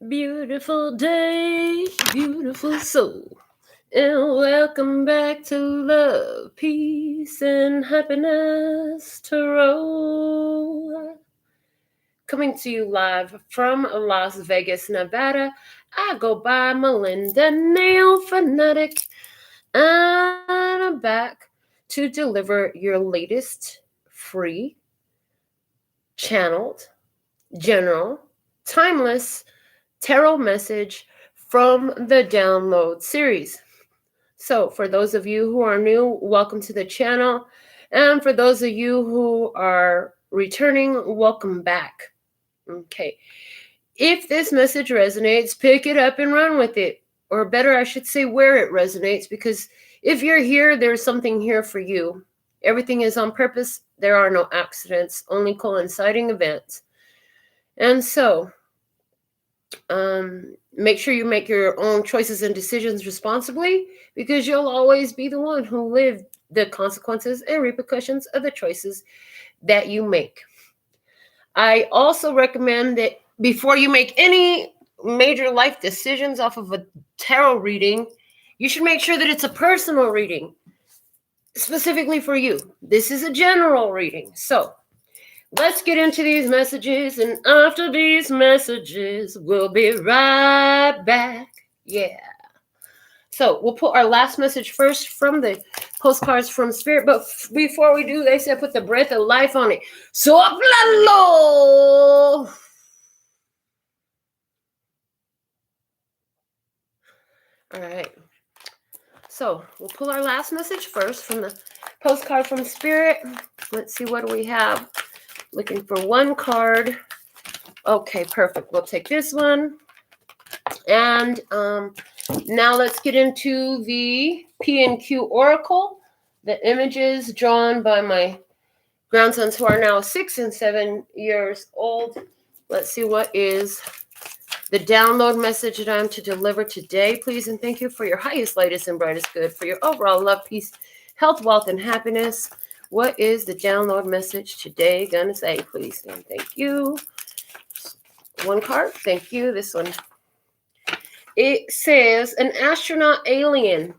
Beautiful day, beautiful soul, and welcome back to Love, Peace, and Happiness Tarot. Coming to you live from Las Vegas, Nevada. I go by Melinda NailFanatic, and I'm back to deliver your latest free, channeled, general, timeless tarot message from the download series. So for those of you who are new, welcome to the channel. And for those of you who are returning, welcome back. Okay. If this message resonates, pick it up and run with it. Or better, I should say where it resonates, because if you're here, there's something here for you. Everything is on purpose. There are no accidents, only coinciding events. And so, make sure you make your own choices and decisions responsibly, because you'll always be the one who live the consequences and repercussions of the choices that you make. I also recommend that before you make any major life decisions off of a tarot reading, you should make sure that it's a personal reading, specifically for you. This is a general reading. So let's get into these messages, and after these messages, we'll be right back. Yeah. So we'll put our last message first from the postcards from Spirit. But before we do, they said put the breath of life on it. Soplalo! All right. So we'll pull our last message first from the postcard from Spirit. Let's see, what do we have? Looking for one card. Okay, perfect. We'll take this one. And now let's get into the P&Q Oracle. The images drawn by my grandsons, who are now 6 and 7 years old. Let's see what is the download message that I'm to deliver today. Please and thank you for your highest, lightest, and brightest good, for your overall love, peace, health, wealth, and happiness. What is the download message today gonna say, please? And thank you. One card. Thank you. This one. It says an astronaut alien.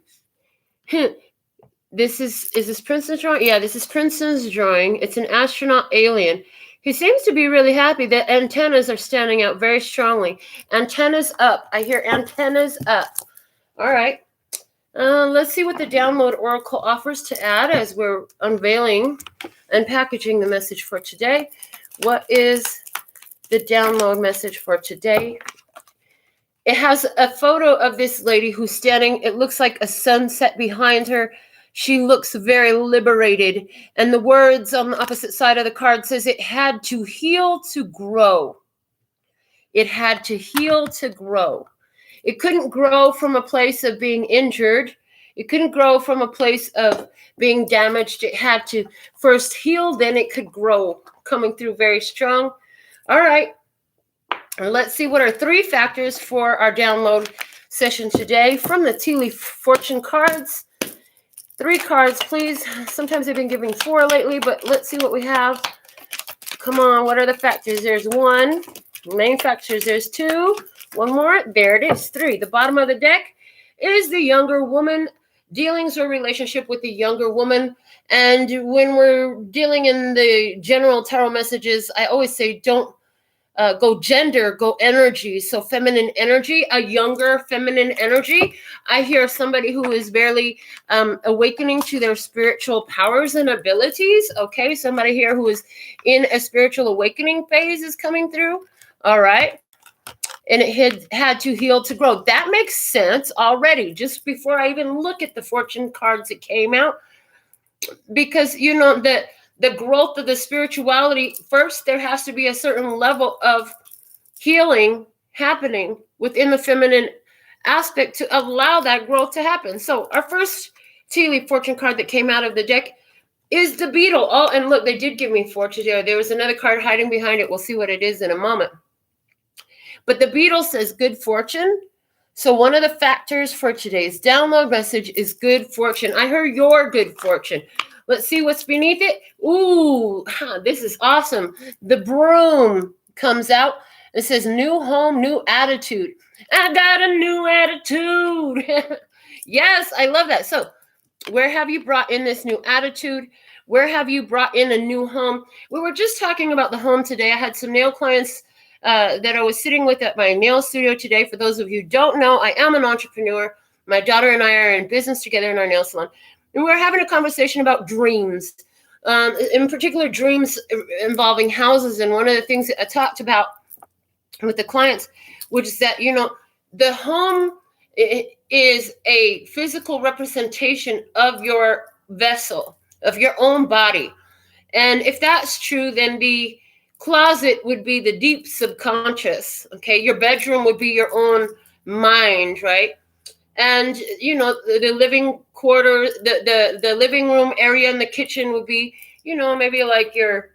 Is this Princeton's drawing? Yeah, this is Princeton's drawing. It's an astronaut alien. He seems to be really happy. The antennas are standing out very strongly. Antennas up. I hear antennas up. All right. Let's see what the download oracle offers to add as we're unveiling and packaging the message for today. What is the download message for today? It has a photo of this lady who's standing. It looks like a sunset behind her. She looks very liberated. And the words on the opposite side of the card says it had to heal to grow. It had to heal to grow. It couldn't grow from a place of being injured. It couldn't grow from a place of being damaged. It had to first heal, then it could grow, coming through very strong. All right. Let's see what are 3 factors for our download session today from the Tea Leaf Fortune cards. 3 cards, please. Sometimes they've been giving 4 lately, but let's see what we have. Come on, what are the factors? There's 1. Main factors, there's 2. One more. There it is. 3. The bottom of the deck is the younger woman. Dealings or relationship with the younger woman. And when we're dealing in the general tarot messages, I always say don't go gender, go energy. So feminine energy, a younger feminine energy. I hear somebody who is barely awakening to their spiritual powers and abilities. Okay, somebody here who is in a spiritual awakening phase is coming through. All right. And it had to heal to grow. That makes sense already, just before I even look at the fortune cards that came out. Because, you know, the growth of the spirituality, first, there has to be a certain level of healing happening within the feminine aspect to allow that growth to happen. So our first Tea Leaf Fortune card that came out of the deck is the Beetle. Oh, and look, they did give me 4 today. There was another card hiding behind it. We'll see what it is in a moment. But the Beetle says good fortune. So one of the factors for today's download message is good fortune. I heard your good fortune. Let's see what's beneath it. Ooh, this is awesome. The broom comes out. It says new home, new attitude. I got a new attitude. Yes, I love that. So where have you brought in this new attitude? Where have you brought in a new home? We were just talking about the home today. I had some nail clients that I was sitting with at my nail studio today. For those of you who don't know, I am an entrepreneur. My daughter and I are in business together in our nail salon. And we're having a conversation about dreams, in particular dreams involving houses. And one of the things that I talked about with the clients, which is that, the home is a physical representation of your vessel, of your own body. And if that's true, then the closet would be the deep subconscious. Okay. Your bedroom would be your own mind, right? And, the living quarter, the living room area in the kitchen would be, maybe like your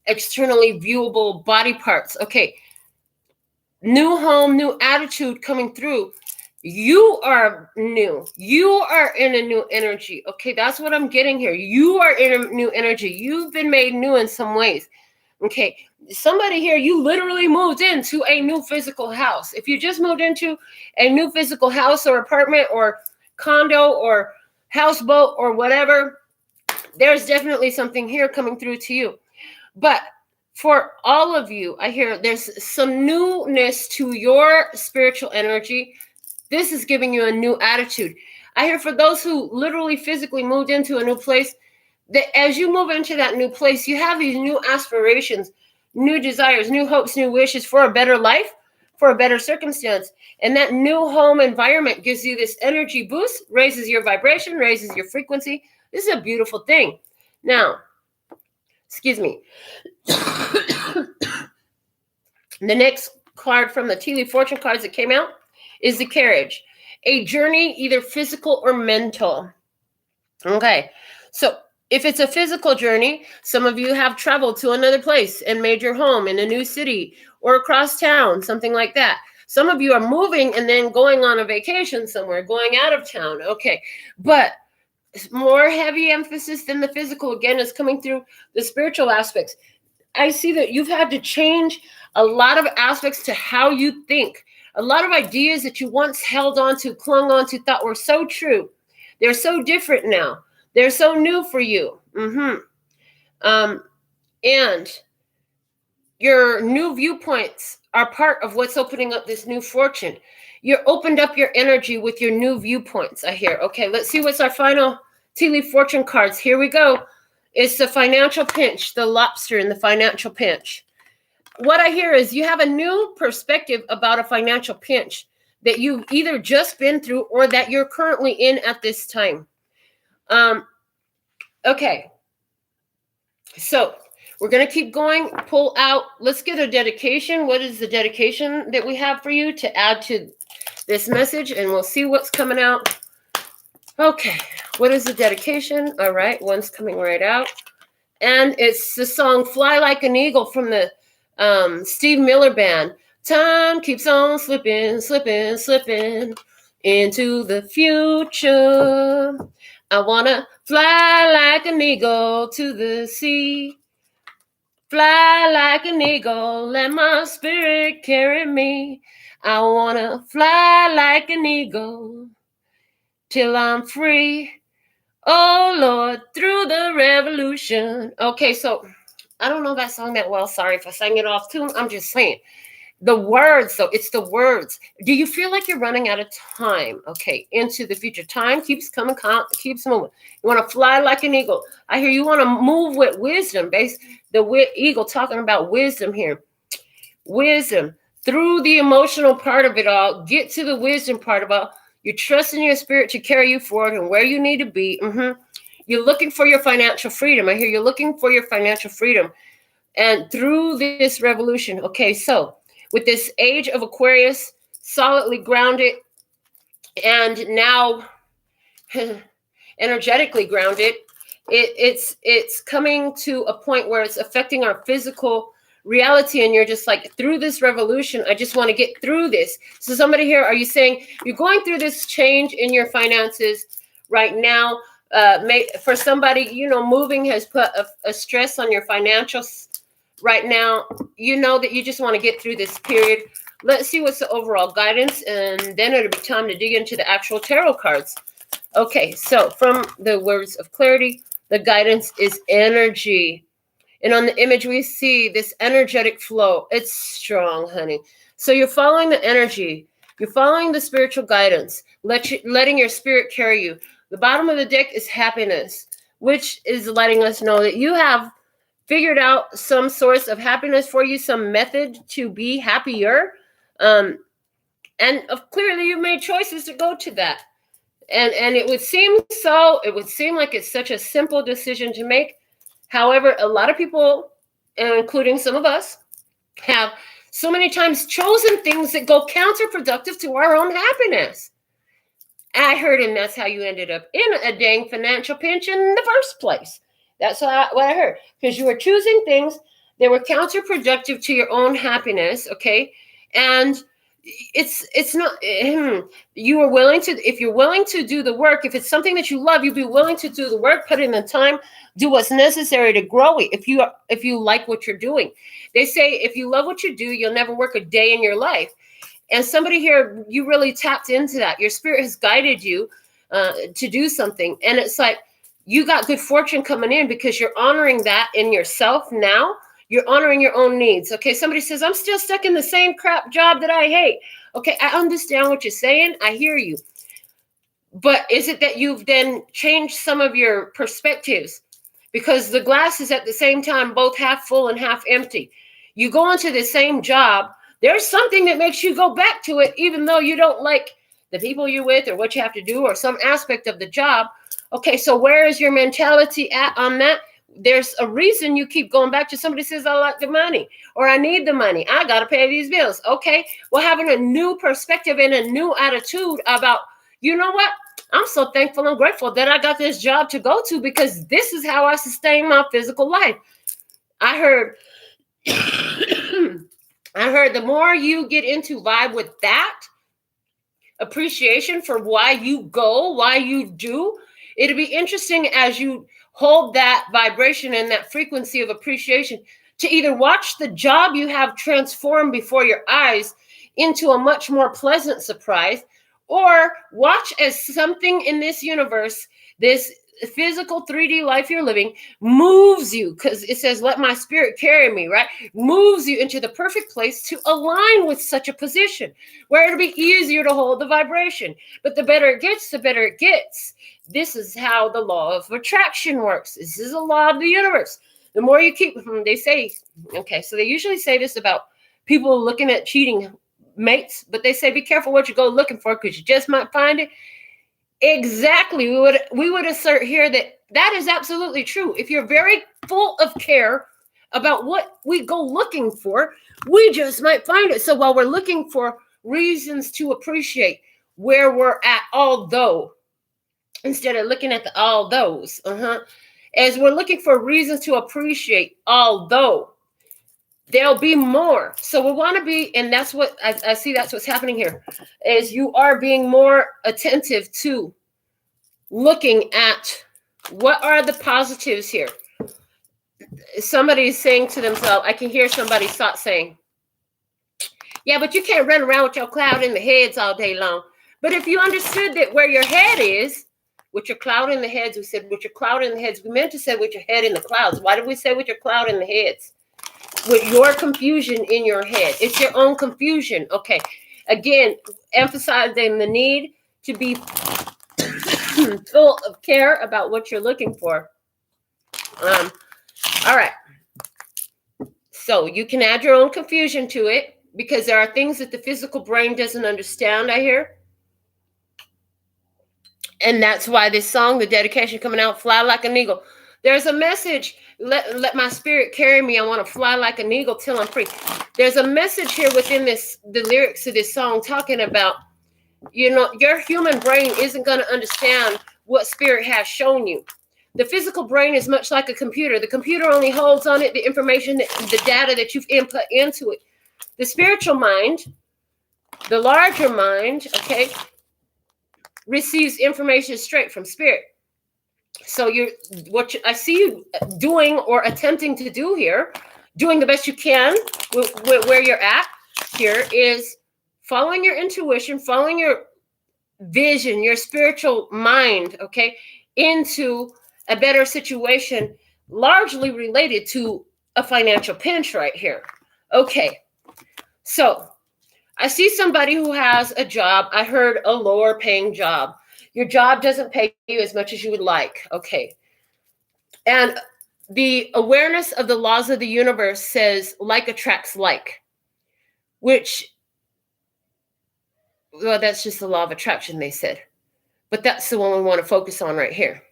externally viewable body parts. Okay. New home, new attitude coming through. You are new. You are in a new energy. Okay, that's what I'm getting here. You are in a new energy. You've been made new in some ways. Okay, somebody here, you literally moved into a new physical house. If you just moved into a new physical house or apartment or condo or houseboat or whatever, there's definitely something here coming through to you. But for all of you, I hear there's some newness to your spiritual energy. This is giving you a new attitude. I hear for those who literally physically moved into a new place, that as you move into that new place, you have these new aspirations, new desires, new hopes, new wishes for a better life, for a better circumstance. And that new home environment gives you this energy boost, raises your vibration, raises your frequency. This is a beautiful thing. Now, excuse me. The next card from the tea leaf fortune cards that came out is the carriage, a journey either physical or mental. Okay, so if it's a physical journey, some of you have traveled to another place and made your home in a new city or across town, something like that. Some of you are moving and then going on a vacation somewhere, going out of town. Okay, but more heavy emphasis than the physical, again, is coming through the spiritual aspects. I see that you've had to change a lot of aspects to how you think. A lot of ideas that you once held on to, clung on to, thought were so true. They're so different now. They're so new for you. And your new viewpoints are part of what's opening up this new fortune. You opened up your energy with your new viewpoints, I hear. Okay, let's see what's our final tea leaf fortune cards. Here we go. It's the financial pinch, the lobster in the financial pinch. What I hear is you have a new perspective about a financial pinch that you've either just been through or that you're currently in at this time. Okay. So we're going to keep going. Pull out. Let's get a dedication. What is the dedication that we have for you to add to this message? And we'll see what's coming out. Okay. What is the dedication? All right. One's coming right out. And it's the song Fly Like an Eagle from the Steve Miller Band. Time keeps on slipping, slipping, slipping into the future. I want to fly like an eagle to the sea. Fly like an eagle, let my spirit carry me. I want to fly like an eagle till I'm free. Oh, Lord, through the revolution. Okay, so I don't know that song that well. Sorry if I sang it off tune. I'm just saying. The words, though, it's the words. Do you feel like you're running out of time? Okay, into the future. Time keeps coming, keeps moving. You want to fly like an eagle. I hear you want to move with wisdom. The eagle talking about wisdom here. Wisdom. Through the emotional part of it all, get to the wisdom part about you're trusting your spirit to carry you forward and where you need to be. You're looking for your financial freedom. I hear you're looking for your financial freedom. And through this revolution, okay, so with this age of Aquarius, solidly grounded and now energetically grounded, it's coming to a point where it's affecting our physical reality, and you're just like, through this revolution, I just want to get through this. So somebody here, are you saying you're going through this change in your finances right now? For somebody, moving has put a stress on your financial right now. You know that you just want to get through this period. Let's see what's the overall guidance, and then it'll be time to dig into the actual tarot cards. Okay, so from the words of clarity, the guidance is energy. And on the image, we see this energetic flow. It's strong, honey. So you're following the energy. You're following the spiritual guidance, letting your spirit carry you. The bottom of the deck is happiness, which is letting us know that you have figured out some source of happiness for you, some method to be happier. And clearly you made choices to go to that. And it would seem like it's such a simple decision to make. However, a lot of people, including some of us, have so many times chosen things that go counterproductive to our own happiness. I heard, and that's how you ended up in a dang financial pinch in the first place. That's what I heard. Because you were choosing things that were counterproductive to your own happiness, okay? And it's not, you are willing to, if you're willing to do the work, if it's something that you love, you'd be willing to do the work, put in the time, do what's necessary to grow it. If you like what you're doing, they say, if you love what you do, you'll never work a day in your life. And somebody here, you really tapped into that. Your spirit has guided you to do something. And it's like, you got good fortune coming in because you're honoring that in yourself now. You're honoring your own needs. Okay, somebody says, I'm still stuck in the same crap job that I hate. Okay, I understand what you're saying. I hear you. But is it that you've then changed some of your perspectives? Because the glass is at the same time both half full and half empty. You go into the same job. There's something that makes you go back to it, even though you don't like the people you're with or what you have to do or some aspect of the job. Okay, so where is your mentality at on that? There's a reason you keep going back to. Somebody says, I like the money, or I need the money. I got to pay these bills. Okay, well, having a new perspective and a new attitude about, you know what? I'm so thankful and grateful that I got this job to go to because this is how I sustain my physical life. I heard the more you get into vibe with that appreciation for why you go, why you do, it'll be interesting as you hold that vibration and that frequency of appreciation to either watch the job you have transform before your eyes into a much more pleasant surprise, or watch as something in this universe, this physical 3D life you're living, moves you, because it says, let my spirit carry me, right? Moves you into the perfect place to align with such a position where it'll be easier to hold the vibration. But the better it gets, the better it gets. This is how the law of attraction works. This is a law of the universe. The more you keep, they say, okay, so they usually say this about people looking at cheating mates, but they say, be careful what you go looking for because you just might find it. Exactly. We would assert here that is absolutely true. If you're very full of care about what we go looking for, we just might find it. So while we're looking for reasons to appreciate where we're at, although, instead of looking at the all those, as we're looking for reasons to appreciate, although there'll be more. So we want to be, and that's what I see, that's what's happening here, is you are being more attentive to looking at what are the positives here. Somebody's saying to themselves, I can hear somebody's thought saying, yeah, but you can't run around with your cloud in the heads all day long. But if you understood that where your head is, with your cloud in the heads, we said with your cloud in the heads, we meant to say with your head in the clouds. Why did we say with your cloud in the heads? With your confusion in your head. It's your own confusion. Okay. Again, emphasizing the need to be full of care about what you're looking for. All right. So you can add your own confusion to it because there are things that the physical brain doesn't understand, I hear. And that's why this song, the dedication coming out, Fly Like an Eagle. There's a message, let my spirit carry me. I want to fly like an eagle till I'm free. There's a message here within the lyrics of this song talking about, your human brain isn't going to understand what spirit has shown you. The physical brain is much like a computer. The computer only holds on it the information, the data that you've input into it. The spiritual mind, the larger mind, okay, receives information straight from spirit. So I see you doing or attempting to do here, doing the best you can with where you're at here is following your intuition, following your vision, your spiritual mind, okay, into a better situation, largely related to a financial pinch right here. Okay, so I see somebody who has a job. I heard a lower paying job. Your job doesn't pay you as much as you would like. Okay. And the awareness of the laws of the universe says like attracts like, which, well, that's just the law of attraction, they said. But that's the one we want to focus on right here.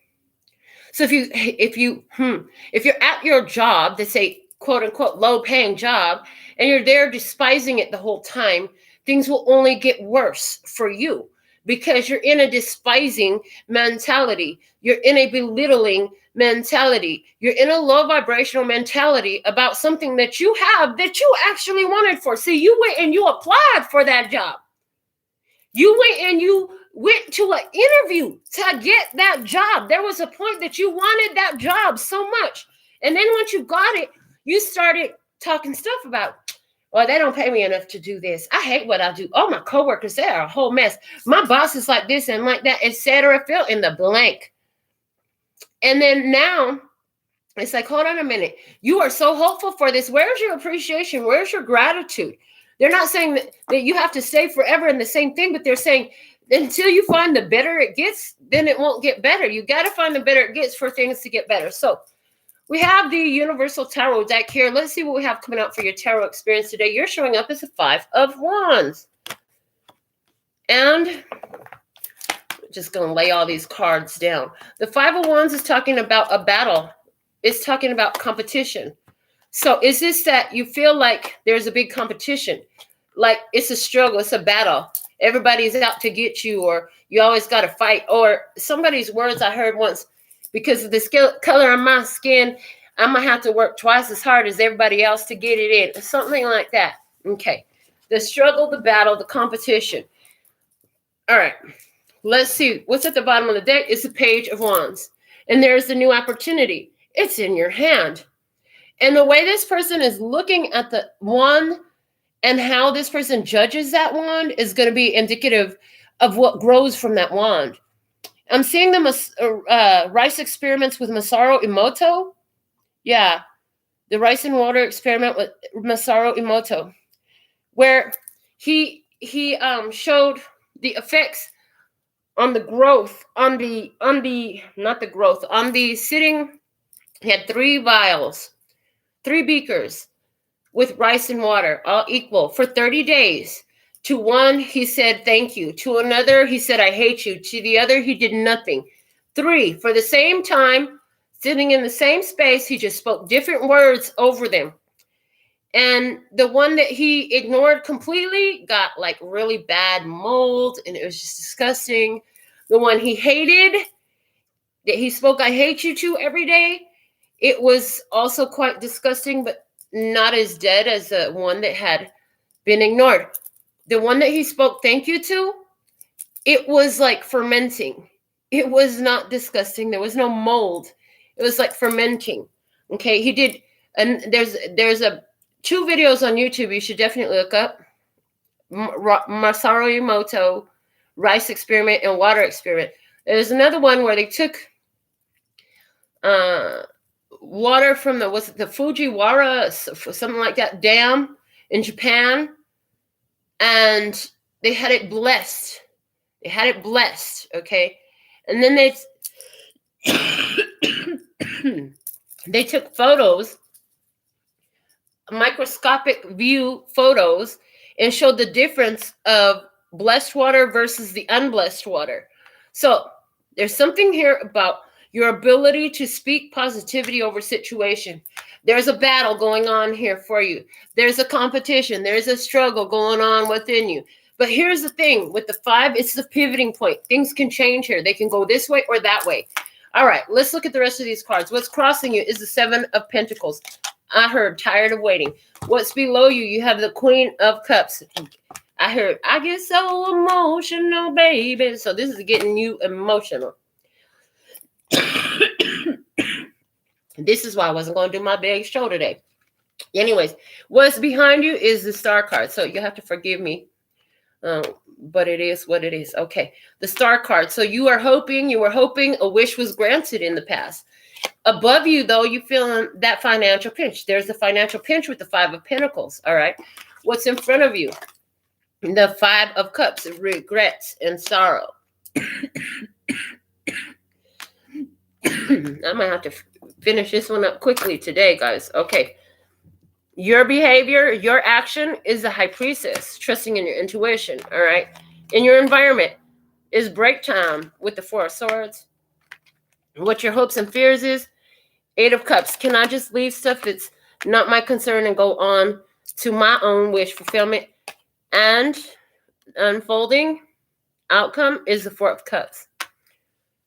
So if you're at your job, that's a quote unquote low paying job, and you're there despising it the whole time, things will only get worse for you because you're in a despising mentality. You're in a belittling mentality. You're in a low vibrational mentality about something that you have that you actually wanted for. See, you went and you applied for that job. You went to an interview to get that job. There was a point that you wanted that job so much. And then once you got it, you started talking stuff about, well, they don't pay me enough to do this. I hate what I do. Oh, my coworkers, they are a whole mess. My boss is like this and like that, etc. Fill in the blank. And then now it's like, hold on a minute. You are so hopeful for this. Where's your appreciation? Where's your gratitude? They're not saying that you have to stay forever in the same thing, but they're saying until you find the better it gets, then it won't get better. You got to find the better it gets for things to get better. So we have the Universal Tarot deck here. Let's see what we have coming out for your tarot experience today. You're showing up as a 5 of Wands. And I'm just going to lay all these cards down. The 5 of Wands is talking about a battle. It's talking about competition. So is this that you feel like there's a big competition? Like it's a struggle, it's a battle. Everybody's out to get you, or you always got to fight. Or somebody's words I heard once, because of the color of my skin, I'm going to have to work twice as hard as everybody else to get it in. Something like that. Okay. The struggle, the battle, the competition. All right. Let's see. What's at the bottom of the deck? It's the Page of Wands. And there's the new opportunity. It's in your hand. And the way this person is looking at the wand and how this person judges that wand is going to be indicative of what grows from that wand. I'm seeing the rice experiments with Masaru Emoto. Yeah, the rice and water experiment with Masaru Emoto, where he showed the effects on the growth, on the sitting. He had 3 vials. 3 beakers with rice and water, all equal, for 30 days. To one, he said, thank you. To another, he said, I hate you. To the other, he did nothing. 3, for the same time, sitting in the same space, he just spoke different words over them. And the one that he ignored completely got like really bad mold, and it was just disgusting. The one he hated, that he spoke, I hate you to every day, it was also quite disgusting, but not as dead as the one that had been ignored. The one that he spoke thank you to, it was like fermenting. It was not disgusting. There was no mold. It was like fermenting. Okay, he did, and there's 2 videos on YouTube you should definitely look up. Masaru Emoto, rice experiment and water experiment. There's another one where they took water from the Fujiwara, something like that, dam in Japan, and they had it blessed. Okay, and then they took photos, microscopic view photos, and showed the difference of blessed water versus the unblessed water. So there's something here about your ability to speak positivity over situation. There's a battle going on here for you. There's a competition. There's a struggle going on within you. But here's the thing. With the 5, it's the pivoting point. Things can change here. They can go this way or that way. All right, let's look at the rest of these cards. What's crossing you is the 7 of Pentacles. I heard tired of waiting. What's below you? You have the Queen of Cups. I heard, I get so emotional, baby. So this is getting you emotional. This is why I wasn't going to do my big show today. Anyways, what's behind you is the Star card. So you have to forgive me. But it is what it is. Okay. The Star card. So you were hoping a wish was granted in the past. Above you, though, you feeling that financial pinch. There's the financial pinch with the Five of Pentacles. All right. What's in front of you? The Five of Cups, regrets and sorrow. I might have to finish this one up quickly today, guys. Okay. Your behavior, your action is the High Priestess, trusting in your intuition, all right? In your environment is break time with the Four of Swords. What your hopes and fears is, Eight of Cups. Can I just leave stuff that's not my concern and go on to my own wish fulfillment? And unfolding outcome is the Four of Cups.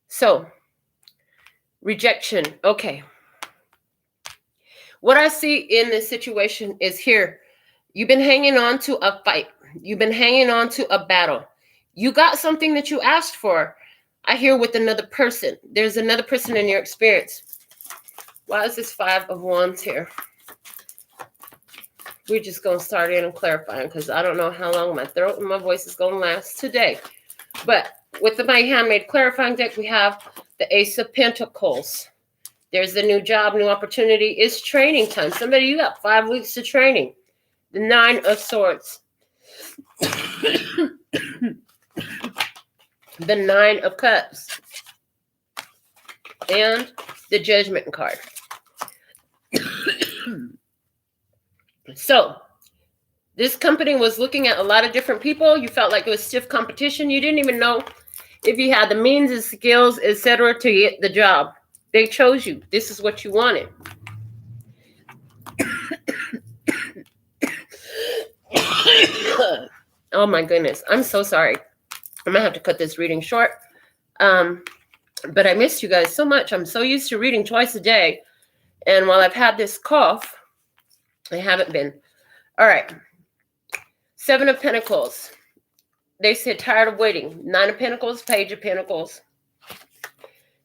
So, rejection, okay. What I see in this situation is here. You've been hanging on to a fight. You've been hanging on to a battle. You got something that you asked for. I hear with another person. There's another person in your experience. Why is this Five of Wands here? We're just going to start in and clarifying because I don't know how long my throat and my voice is going to last today. But with my handmade clarifying deck, we have the Ace of Pentacles. There's the new job, new opportunity. It's training time. Somebody, you got 5 weeks of training. The Nine of Swords. The Nine of Cups. And the Judgment card. So, this company was looking at a lot of different people. You felt like it was stiff competition. You didn't even know if you had the means and skills, etc., to get the job. They chose you. This is what you wanted. Oh my goodness. I'm so sorry. I'm going to have to cut this reading short. But I missed you guys so much. I'm so used to reading twice a day. And while I've had this cough, I haven't been. All right. Seven of Pentacles. They said tired of waiting. Nine of Pentacles, Page of Pentacles,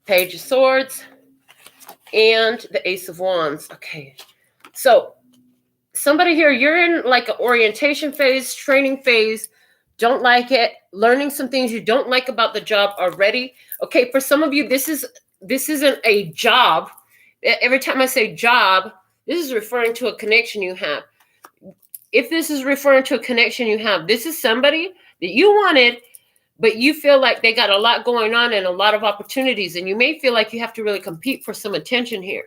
Page of Swords, and the Ace of Wands. Okay. So somebody here, you're in like an orientation phase, training phase. Don't like it. Learning some things you don't like about the job already. Okay. For some of you, this isn't a job. Every time I say job, this is referring to a connection you have. If this is referring to a connection you have, this is somebody that you wanted, but you feel like they got a lot going on and a lot of opportunities, and you may feel like you have to really compete for some attention here.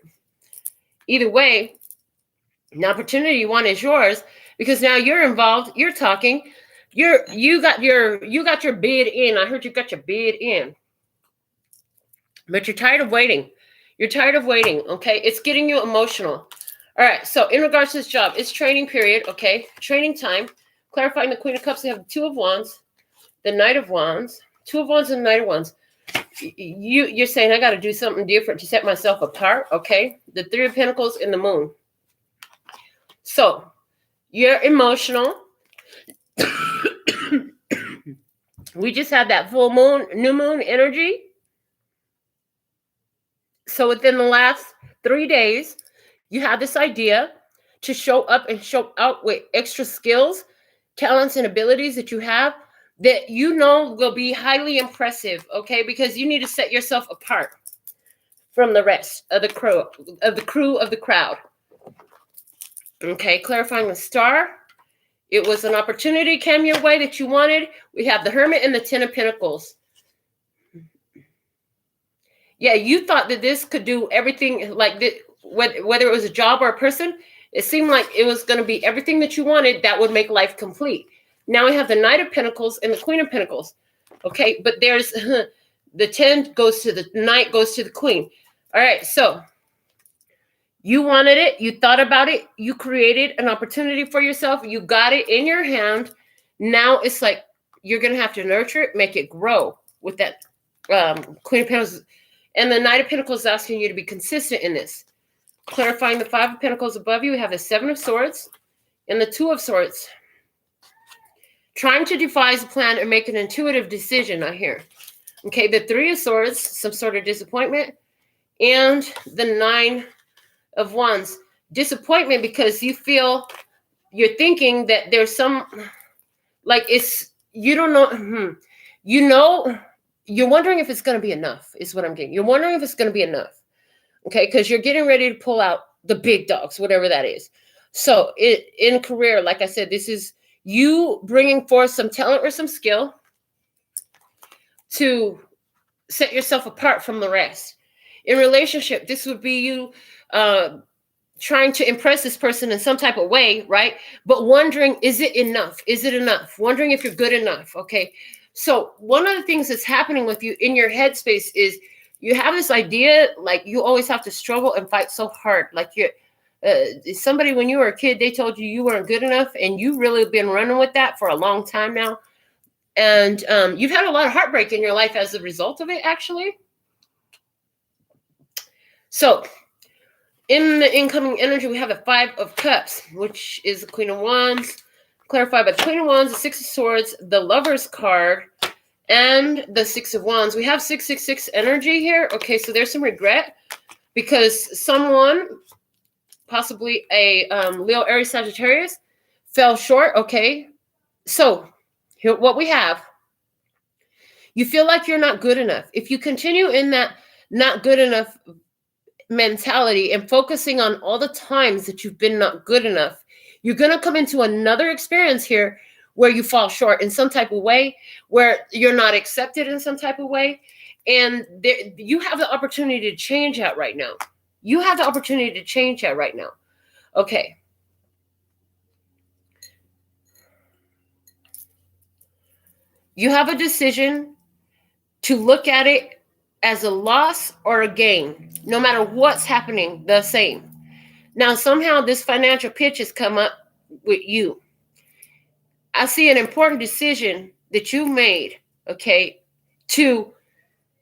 Either way, an opportunity you want is yours because now you're involved. You're talking. You got your bid in. I heard you got your bid in, but you're tired of waiting. You're tired of waiting. Okay, it's getting you emotional. All right, so in regards to this job, it's training period, okay? Training time. Clarifying the Queen of Cups, we have the Two of Wands, the Knight of Wands, Two of Wands and Knight of Wands. You're saying, I got to do something different to set myself apart, okay? The Three of Pentacles and the Moon. So, you're emotional. We just had that full moon, new moon energy. So, within the last 3 days, you have this idea to show up and show out with extra skills, talents, and abilities that you have that you know will be highly impressive, okay? Because you need to set yourself apart from the rest of the crew of the crowd. Okay, clarifying the Star. It was an opportunity came your way that you wanted. We have the Hermit and the Ten of Pentacles. Yeah, you thought that this could do everything like this. Whether it was a job or a person, it seemed like it was going to be everything that you wanted that would make life complete. Now we have the Knight of Pentacles and the Queen of Pentacles. Okay, but there's the 10 goes to the Knight, goes to the Queen. All right, so you wanted it. You thought about it. You created an opportunity for yourself. You got it in your hand. Now it's like you're going to have to nurture it, make it grow with that Queen of Pentacles. And the Knight of Pentacles is asking you to be consistent in this. Clarifying the Five of Pentacles above you, we have the Seven of Swords and the Two of Swords. Trying to devise a plan and make an intuitive decision, I hear. Okay, the Three of Swords, some sort of disappointment. And the Nine of Wands. disappointment because you're thinking that there's some, like, it's, you don't know, you're wondering if it's going to be enough is what I'm getting. You're wondering if it's going to be enough. Okay. Because you're getting ready to pull out the big dogs, whatever that is. So in career, like I said, this is you bringing forth some talent or some skill to set yourself apart from the rest. In relationship, this would be you trying to impress this person in some type of way, right? But wondering, is it enough? Is it enough? Wondering if you're good enough, okay? So one of the things that's happening with you in your headspace is you have this idea, like you always have to struggle and fight so hard. Like you're somebody, when you were a kid, they told you weren't good enough, and you've really been running with that for a long time now. And you've had a lot of heartbreak in your life as a result of it, actually. So in the incoming energy, we have the 5 of Cups, which is the Queen of Wands, clarified by the Queen of Wands, the 6 of Swords, the Lover's card, and the 6 of Wands. We have 666 energy here. Okay, so there's some regret because someone, possibly a Leo, Aries, Sagittarius, fell short. Okay, so here what we have. You feel like you're not good enough. If you continue in that not good enough mentality and focusing on all the times that you've been not good enough, you're going to come into another experience here where you fall short in some type of way, where you're not accepted in some type of way. And you have the opportunity to change that right now. You have the opportunity to change that right now. Okay. You have a decision to look at it as a loss or a gain, no matter what's happening, the same. Now, somehow this financial pitch has come up with you. I see an important decision that you made, okay, to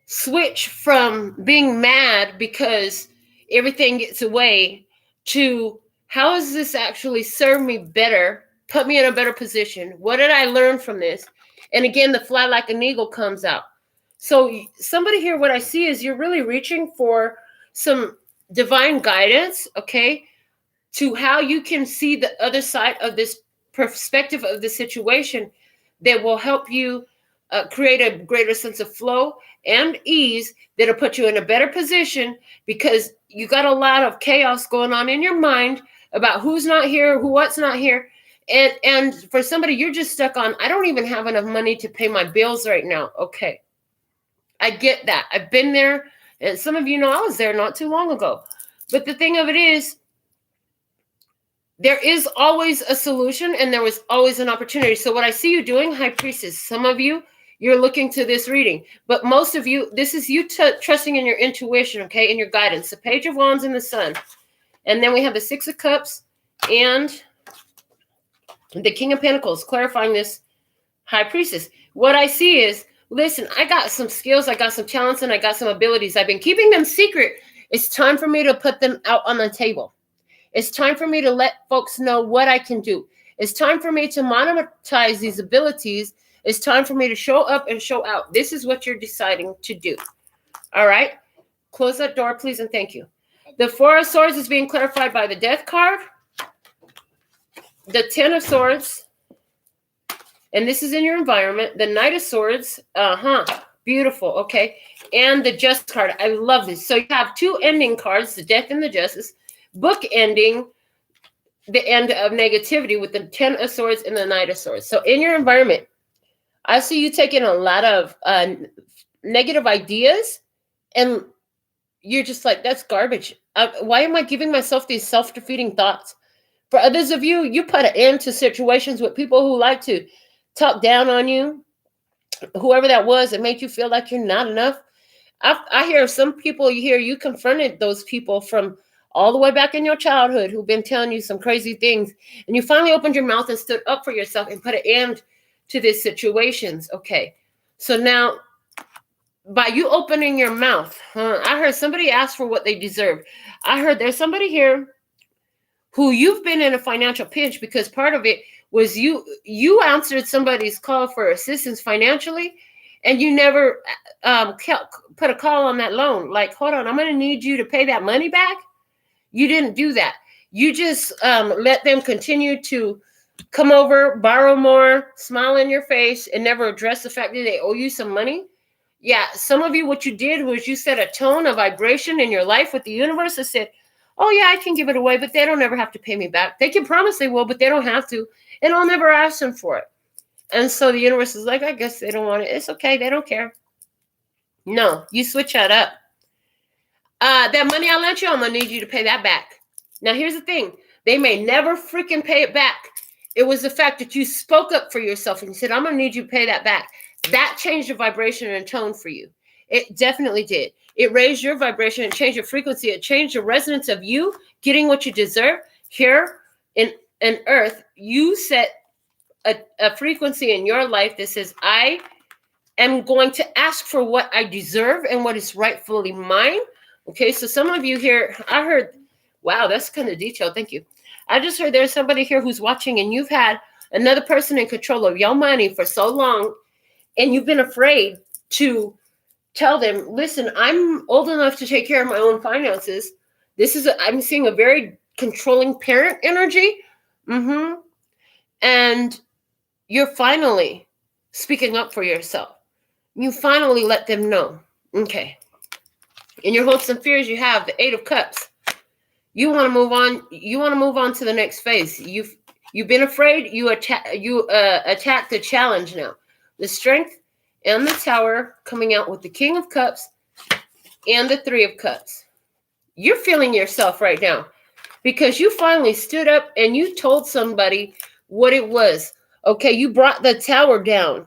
switch from being mad because everything gets away to how does this actually serve me better, put me in a better position? What did I learn from this? And again, the fly like an eagle comes out. So somebody here, what I see is you're really reaching for some divine guidance, okay, to how you can see the other side of this perspective of the situation that will help you create a greater sense of flow and ease that'll put you in a better position, because you got a lot of chaos going on in your mind about who's not here, what's not here. And for somebody, you're just stuck on, I don't even have enough money to pay my bills right now. Okay. I get that. I've been there. And some of you know I was there not too long ago. But the thing of it is, there is always a solution and there was always an opportunity. So what I see you doing, High Priestess, some of you, you're looking to this reading. But most of you, this is you trusting in your intuition, okay, in your guidance. The Page of Wands and the Sun. And then we have the 6 of Cups and the King of Pentacles, clarifying this, High Priestess. What I see is, listen, I got some skills, I got some talents, and I got some abilities. I've been keeping them secret. It's time for me to put them out on the table. It's time for me to let folks know what I can do. It's time for me to monetize these abilities. It's time for me to show up and show out. This is what you're deciding to do. All right? Close that door, please, and thank you. The 4 of Swords is being clarified by the Death card. The 10 of Swords. And this is in your environment. The Knight of Swords. Beautiful. Okay. And the Just card. I love this. So you have 2 ending cards, the Death and the Justice. Book ending the end of negativity with the 10 of Swords and the Knight of Swords. So in your environment, I see you taking a lot of negative ideas and you're just like, that's garbage. Why am I giving myself these self-defeating thoughts? For others of you, you put an end to situations with people who like to talk down on you, whoever that was, and make you feel like you're not enough. I hear some people, you confronted those people from all the way back in your childhood who've been telling you some crazy things. And you finally opened your mouth and stood up for yourself and put an end to these situations. Okay. So now, by you opening your mouth, I heard somebody ask for what they deserve. I heard there's somebody here who you've been in a financial pinch because part of it was you answered somebody's call for assistance financially, and you never put a call on that loan. Like, hold on, I'm going to need you to pay that money back. You didn't do that. You just let them continue to come over, borrow more, smile in your face, and never address the fact that they owe you some money. Yeah, some of you, what you did was you set a tone, a vibration in your life with the universe that said, oh yeah, I can give it away, but they don't ever have to pay me back. They can promise they will, but they don't have to, and I'll never ask them for it. And so the universe is like, I guess they don't want it. It's okay. They don't care. No, you switch that up. That money I lent you, I'm going to need you to pay that back. Now, here's the thing. They may never freaking pay it back. It was the fact that you spoke up for yourself and you said, I'm going to need you to pay that back. That changed the vibration and tone for you. It definitely did. It raised your vibration. It changed your frequency. It changed the resonance of you getting what you deserve. Here in Earth, you set a frequency in your life that says, I am going to ask for what I deserve and what is rightfully mine. Okay, so some of you here, I heard, wow, that's kind of detailed. Thank you. I just heard there's somebody here who's watching and you've had another person in control of your money for so long and you've been afraid to tell them, listen, I'm old enough to take care of my own finances. I'm seeing a very controlling parent energy. And you're finally speaking up for yourself. You finally let them know. Okay. In your hopes and fears, you have the 8 of Cups. You want to move on. You want to move on to the next phase. You've been afraid. You attack the challenge now. The Strength and the Tower coming out with the King of Cups and the 3 of Cups. You're feeling yourself right now because you finally stood up and you told somebody what it was. Okay, you brought the tower down.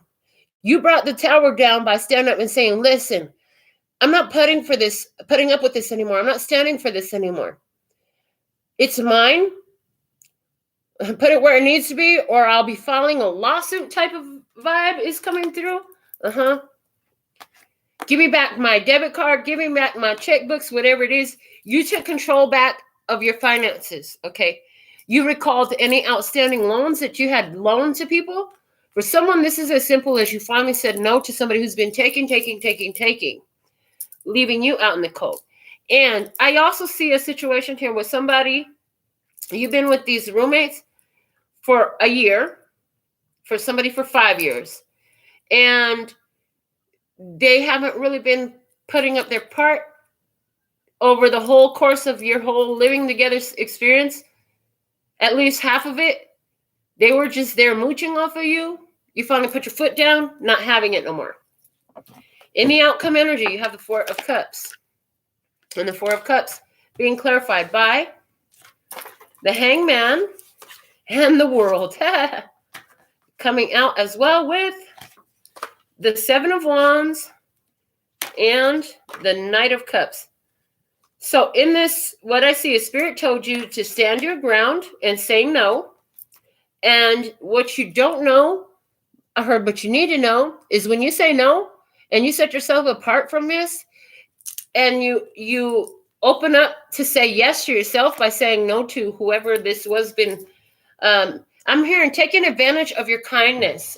You brought the tower down by standing up and saying, listen, I'm not putting up with this anymore. I'm not standing for this anymore. It's mine. Put it where it needs to be, or I'll be filing a lawsuit type of vibe is coming through. Give me back my debit card. Give me back my checkbooks, whatever it is. You took control back of your finances, okay? You recalled any outstanding loans that you had loaned to people. For someone, this is as simple as you finally said no to somebody who's been taking, leaving you out in the cold. And I also see a situation here with somebody, you've been with these roommates for a year, for somebody for 5 years, and they haven't really been putting up their part over the whole course of your whole living together experience. At least half of it, they were just there mooching off of you. You finally put your foot down, not having it no more. In the outcome energy, you have the 4 of Cups. And the 4 of Cups being clarified by the Hangman and the World. Coming out as well with the 7 of Wands and the Knight of Cups. So in this, what I see is Spirit told you to stand your ground and say no. And what you don't know, but you need to know, is when you say no and you set yourself apart from this and you open up to say yes to yourself by saying no to whoever this was I'm hearing taking advantage of your kindness.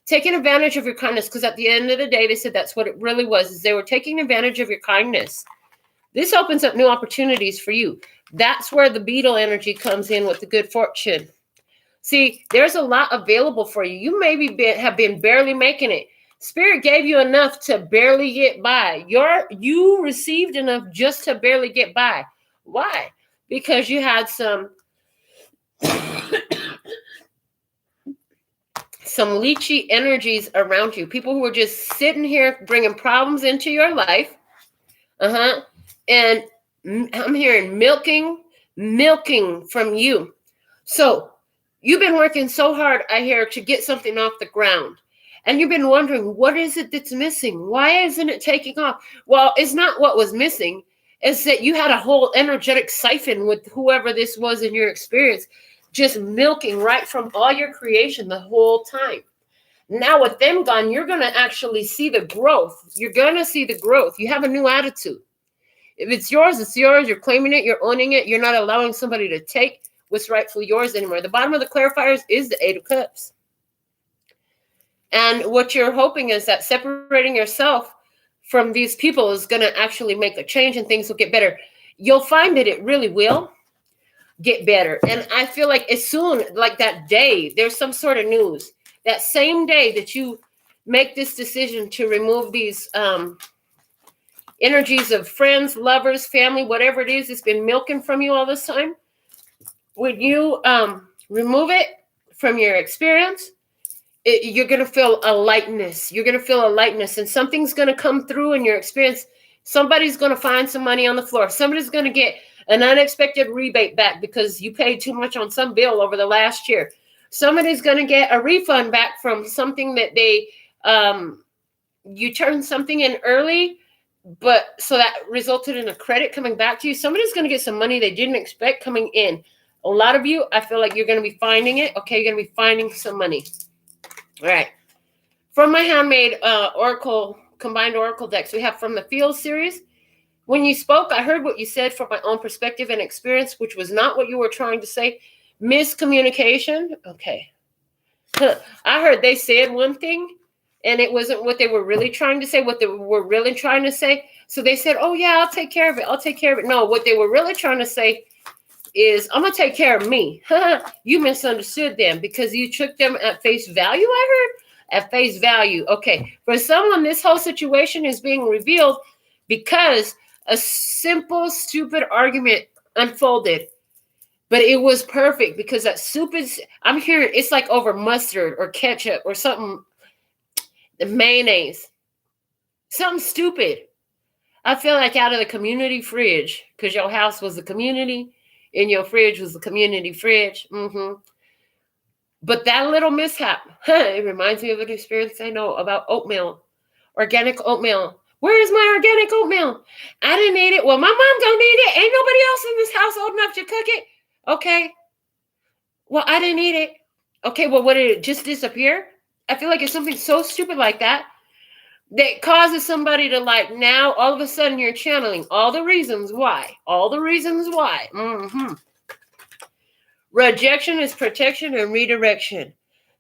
Taking advantage of your kindness, because at the end of the day, they said that's what it really was, is they were taking advantage of your kindness. This opens up new opportunities for you. That's where the beetle energy comes in with the good fortune. See, there's a lot available for you. You maybe have been barely making it. Spirit gave you enough to barely get by. You received enough just to barely get by. Why? Because you had some leechy energies around you. People who were just sitting here bringing problems into your life. And I'm hearing milking from you. So you've been working so hard, I hear, to get something off the ground. And you've been wondering, what is it that's missing? Why isn't it taking off? Well, it's not what was missing. It's that you had a whole energetic siphon with whoever this was in your experience, just milking right from all your creation the whole time. Now with them gone, you're going to actually see the growth. You're going to see the growth. You have a new attitude. If it's yours, it's yours. You're claiming it. You're owning it. You're not allowing somebody to take what's rightfully yours anymore. The bottom of the clarifiers is the 8 of Cups. And what you're hoping is that separating yourself from these people is going to actually make a change and things will get better. You'll find that it really will. get better. And I feel like as soon, like that day, there's some sort of news. That same day that you make this decision to remove these energies of friends, lovers, family, whatever it is that's been milking from you all this time, when you remove it from your experience, you're going to feel a lightness. You're going to feel a lightness, and something's going to come through in your experience. Somebody's going to find some money on the floor. Somebody's going to get an unexpected rebate back because you paid too much on some bill over the last year. Somebody's going to get a refund back from something that they, you turned something in early, but so that resulted in a credit coming back to you. Somebody's going to get some money they didn't expect coming in. A lot of you, I feel like you're going to be finding it. Okay, you're going to be finding some money. All right. From my handmade Oracle, combined Oracle decks, we have from the Feel series. When you spoke, I heard what you said from my own perspective and experience, which was not what you were trying to say. Miscommunication. Okay. I heard they said one thing, and it wasn't what they were really trying to say, what they were really trying to say. So they said, oh, yeah, I'll take care of it. I'll take care of it. No, what they were really trying to say is, I'm going to take care of me. You misunderstood them because you took them at face value, I heard? At face value. Okay. For someone, this whole situation is being revealed because a simple, stupid argument unfolded. But it was perfect because that soup is, I'm hearing it's like over mustard or ketchup or something, the mayonnaise. Something stupid. I feel like out of the community fridge, because your house was the community and your fridge was the community fridge. But that little mishap, it reminds me of an experience I know about oatmeal, organic oatmeal. Where is my organic oatmeal? I didn't eat it. Well, my mom don't eat it. Ain't nobody else in this house old enough to cook it. Okay. Well, I didn't eat it. Okay. Well, what, did it just disappear? I feel like it's something so stupid like that that causes somebody to, like, now all of a sudden you're channeling all the reasons why. All the reasons why. Rejection is protection and redirection.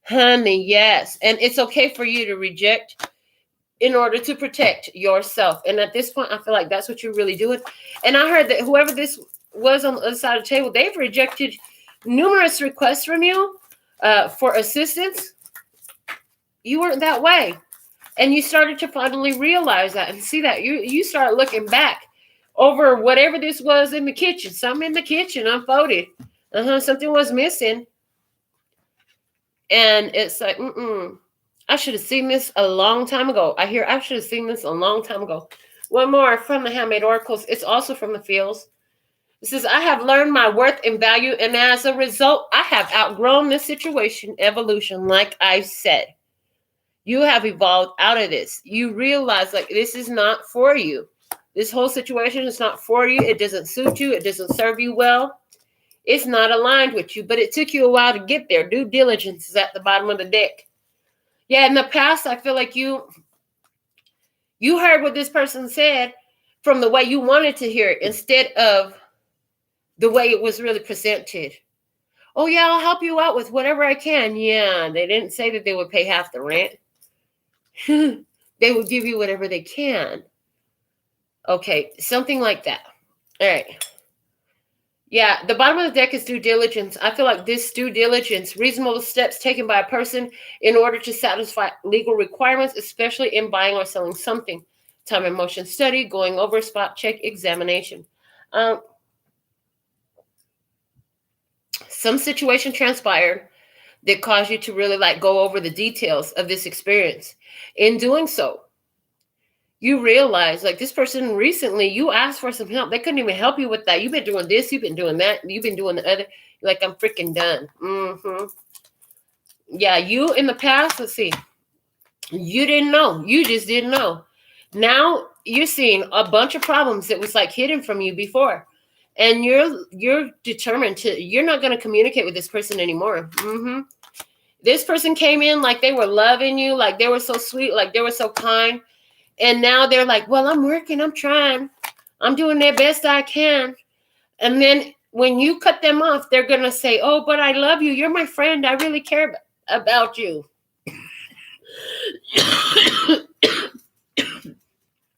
Honey, yes. And it's okay for you to reject in order to protect yourself. And at this point, I feel like that's what you're really doing. And I heard that whoever this was on the other side of the table, they've rejected numerous requests from you for assistance. You weren't that way. And you started to finally realize that and see that. You start looking back over whatever this was in the kitchen. Something in the kitchen unfolded. Something was missing. And it's like, I should have seen this a long time ago. I should have seen this a long time ago. One more from the Handmade Oracles. It's also from the Fields. It says, I have learned my worth and value, and as a result, I have outgrown this situation, evolution, like I said. You have evolved out of this. You realize, like, this is not for you. This whole situation is not for you. It doesn't suit you. It doesn't serve you well. It's not aligned with you, but it took you a while to get there. Due diligence is at the bottom of the deck. Yeah, in the past, I feel like you heard what this person said from the way you wanted to hear it instead of the way it was really presented. Oh, yeah, I'll help you out with whatever I can. Yeah, they didn't say that they would pay half the rent. They would give you whatever they can. Okay, something like that. All right. Yeah, the bottom of the deck is due diligence. I feel like this due diligence, reasonable steps taken by a person in order to satisfy legal requirements, especially in buying or selling something. Time and motion study, going over, spot check, examination. Some situation transpired that caused you to really go over the details of this experience. In doing so, you realize, this person recently, you asked for some help. They couldn't even help you with that. You've been doing this. You've been doing that. You've been doing the other. You're like, I'm freaking done. Yeah, you in the past, let's see. You didn't know. You just didn't know. Now you're seeing a bunch of problems that was hidden from you before. And you're determined you're not going to communicate with this person anymore. This person came in like they were loving you, like they were so sweet, like they were so kind. And now they're like, well, I'm working, I'm trying, I'm doing the best I can. And then when you cut them off, they're going to say, oh, but I love you. You're my friend. I really care about you.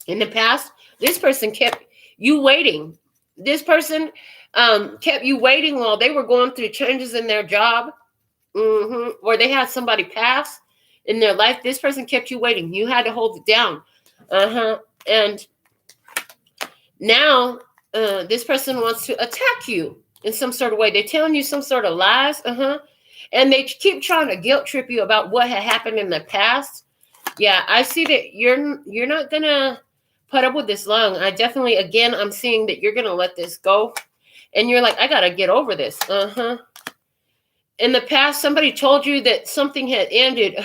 In the past, this person kept you waiting. This person kept you waiting while they were going through changes in their job, or they had somebody pass in their life. This person kept you waiting. You had to hold it down. And now this person wants to attack you in some sort of way. They're telling you some sort of lies. And they keep trying to guilt trip you about what had happened in the past. Yeah, I see that you're not gonna put up with this long. I definitely, again, I'm seeing that you're gonna let this go. And you're like, I gotta get over this. In the past, somebody told you that something had ended.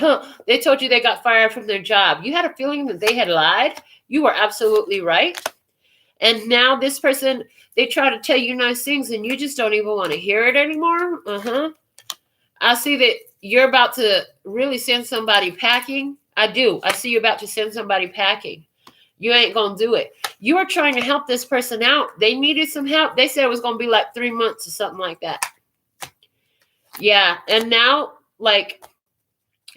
They told you they got fired from their job. You had a feeling that they had lied. You were absolutely right. And now this person, they try to tell you nice things and you just don't even want to hear it anymore. I see that you're about to really send somebody packing. I do. I see you about to send somebody packing. You ain't going to do it. You are trying to help this person out. They needed some help. They said it was going to be like 3 months or something like that. Yeah. And now, like,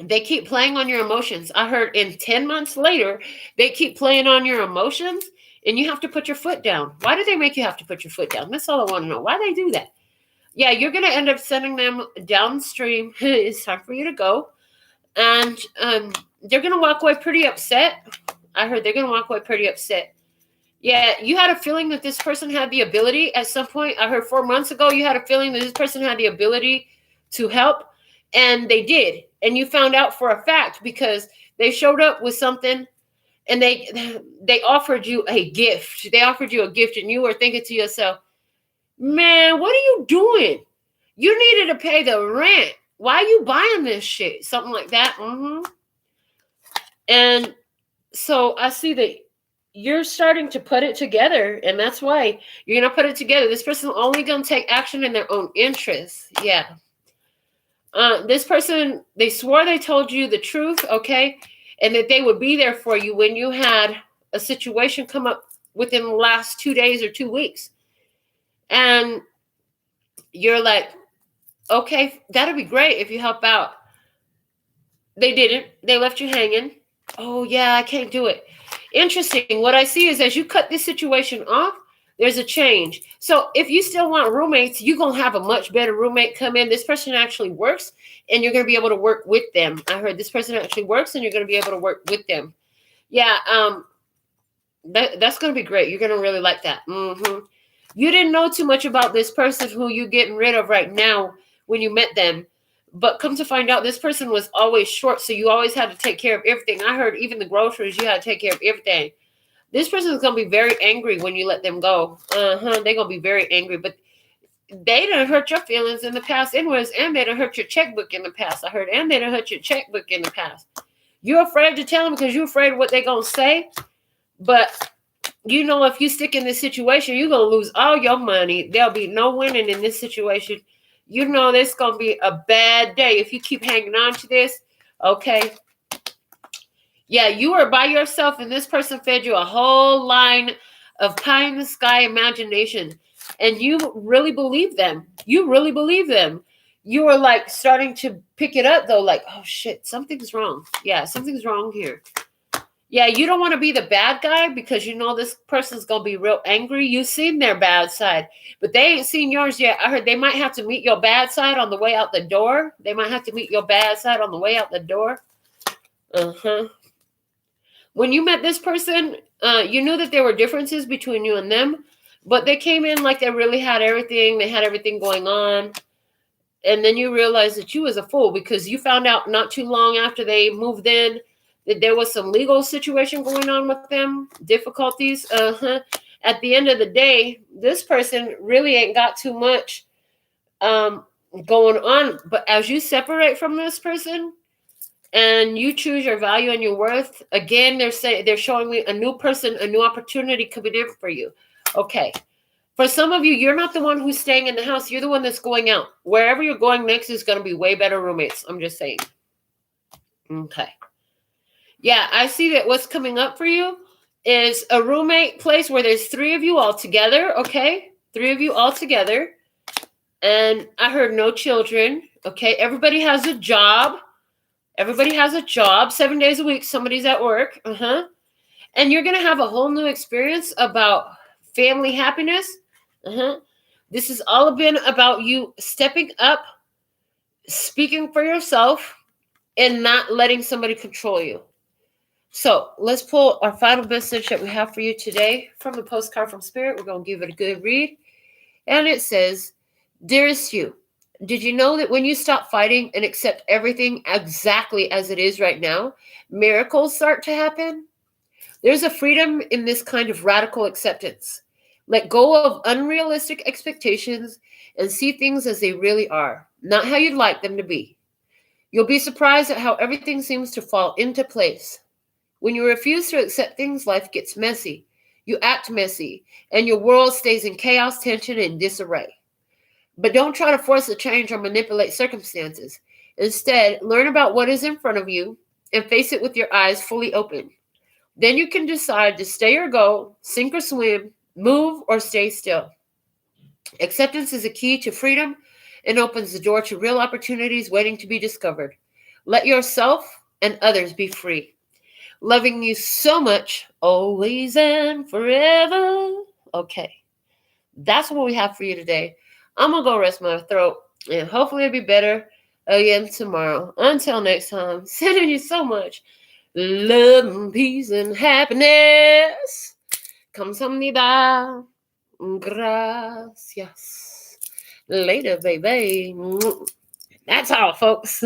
they keep playing on your emotions. I heard in 10 months later, they keep playing on your emotions and you have to put your foot down. Why do they make you have to put your foot down? That's all I want to know. Why they do that? Yeah, you're going to end up sending them downstream. It's time for you to go. And they're going to walk away pretty upset. I heard they're going to walk away pretty upset. Yeah, you had a feeling that this person had the ability at some point. I heard 4 months ago, you had a feeling that this person had the ability to help. And they did. And you found out for a fact because they showed up with something and they offered you a gift. They offered you a gift and you were thinking to yourself, man, what are you doing? You needed to pay the rent. Why are you buying this shit? Something like that. And so I see that you're starting to put it together. And that's why you're going to put it together. This person's only going to take action in their own interests. Yeah. This person, they swore they told you the truth, okay? And that they would be there for you when you had a situation come up within the last 2 days or 2 weeks. And you're like, okay, that'll be great if you help out. They didn't. They left you hanging. Oh, yeah, I can't do it. Interesting. What I see is as you cut this situation off, there's a change. So if you still want roommates, you're going to have a much better roommate come in. This person actually works, and you're going to be able to work with them. I heard this person actually works, and you're going to be able to work with them. Yeah, that's going to be great. You're going to really like that. You didn't know too much about this person who you're getting rid of right now when you met them. But come to find out, this person was always short, so you always had to take care of everything. I heard even the groceries, you had to take care of everything. This person is going to be very angry when you let them go. They're going to be very angry. But they done hurt your feelings in the past anyways, and they done hurt your checkbook in the past, I heard. And they done hurt your checkbook in the past. You're afraid to tell them because you're afraid of what they're going to say. But you know, if you stick in this situation, you're going to lose all your money. There'll be no winning in this situation. You know this is going to be a bad day if you keep hanging on to this. Okay. Yeah, you were by yourself and this person fed you a whole line of pie in the sky imagination. And you really believe them. You really believe them. You were like starting to pick it up though. Like, oh shit, something's wrong. Yeah, something's wrong here. Yeah, you don't want to be the bad guy because you know this person's going to be real angry. You've seen their bad side, but they ain't seen yours yet. I heard they might have to meet your bad side on the way out the door. They might have to meet your bad side on the way out the door. When you met this person, you knew that there were differences between you and them, but they came in like they really had everything. They had everything going on. And then you realized that you was a fool because you found out not too long after they moved in that there was some legal situation going on with them, difficulties. At the end of the day, this person really ain't got too much going on. But as you separate from this person and you choose your value and your worth, again, they're showing me a new person, a new opportunity coming in for you. Okay. For some of you, you're not the one who's staying in the house. You're the one that's going out. Wherever you're going next is going to be way better roommates. I'm just saying. Okay. Yeah, I see that what's coming up for you is a roommate place where there's 3 of you all together, okay? 3 of you all together. And I heard no children, okay? Everybody has a job. Everybody has a job. 7 days a week, somebody's at work. And you're going to have a whole new experience about family happiness. This has all been about you stepping up, speaking for yourself, and not letting somebody control you. So let's pull our final message that we have for you today from the postcard from Spirit. We're going to give it a good read. And it says, Dearest you, did you know that when you stop fighting and accept everything exactly as it is right now, miracles start to happen? There's a freedom in this kind of radical acceptance. Let go of unrealistic expectations and see things as they really are, not how you'd like them to be. You'll be surprised at how everything seems to fall into place. When you refuse to accept things, life gets messy. You act messy, and your world stays in chaos, tension, and disarray. But don't try to force a change or manipulate circumstances. Instead, learn about what is in front of you and face it with your eyes fully open. Then you can decide to stay or go, sink or swim, move or stay still. Acceptance is a key to freedom and opens the door to real opportunities waiting to be discovered. Let yourself and others be free. Loving you so much, always and forever. Okay, that's what we have for you today. I'm going to go rest my throat, and hopefully it'll be better again tomorrow. Until next time, sending you so much love and peace and happiness. Kamsahamnida. Gracias. Later, baby. That's all, folks.